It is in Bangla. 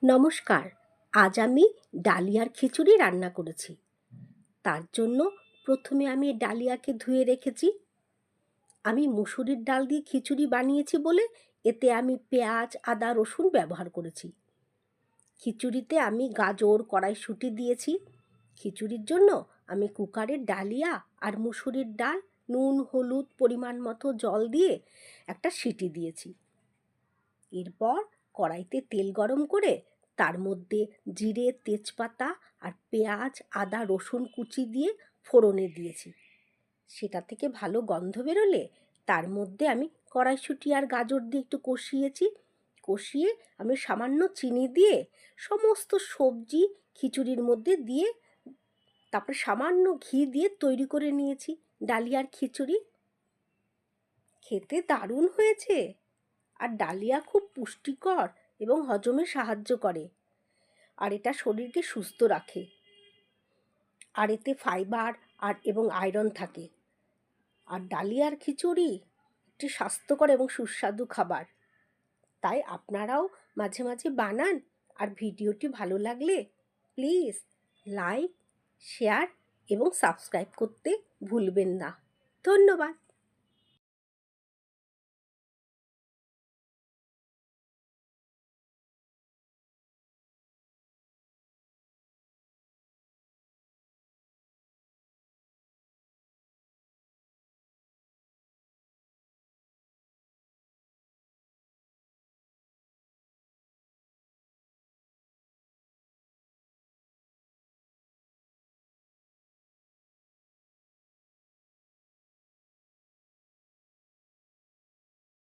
নমস্কার। আজ আমি ডালিয়ার খিচুড়ি রান্না করেছি। তার জন্য প্রথমে আমি ডালিয়াকে ধুয়ে রেখেছি। আমি মুসুরির ডাল দিয়ে খিচুড়ি বানিয়েছি বলে এতে আমি পেঁয়াজ, আদা, রসুন ব্যবহার করেছি। খিচুড়িতে আমি গাজর, কড়াইশুঁটি দিয়েছি। খিচুড়ির জন্য আমি কুকারে ডালিয়া আর মুসুরির ডাল, নুন, হলুদ, পরিমাণ মতো জল দিয়ে একটা সিটি দিয়েছি। এরপর কড়াইতে তেল গরম করে তার মধ্যে জিরে, তেজপাতা আর পেঁয়াজ, আদা, রসুন কুচি দিয়ে ফোড়নে দিয়েছি। সেটা থেকে ভালো গন্ধ বেরোলে তার মধ্যে আমি কড়াইশুঁটি আর গাজর দিয়ে একটু কষিয়ে আমি সামান্য চিনি দিয়ে সমস্ত সবজি খিচুড়ির মধ্যে দিয়ে তারপর সামান্য ঘি দিয়ে তৈরি করে নিয়েছি ডালিয়ার খিচুড়ি। খেতে দারুণ হয়েছে। আর ডালিয়া খুব পুষ্টিকর এবং হজমে সাহায্য করে, আর এটা শরীরকে সুস্থ রাখে। আর এতে ফাইবার এবং আয়রন থাকে। আর ডালিয়ার খিচুড়ি একটি স্বাস্থ্যকর এবং সুস্বাদু খাবার। তাই আপনারাও মাঝে মাঝে বানান। আর ভিডিওটি ভালো লাগলে প্লিজ লাইক, শেয়ার এবং সাবস্ক্রাইব করতে ভুলবেন না। ধন্যবাদ।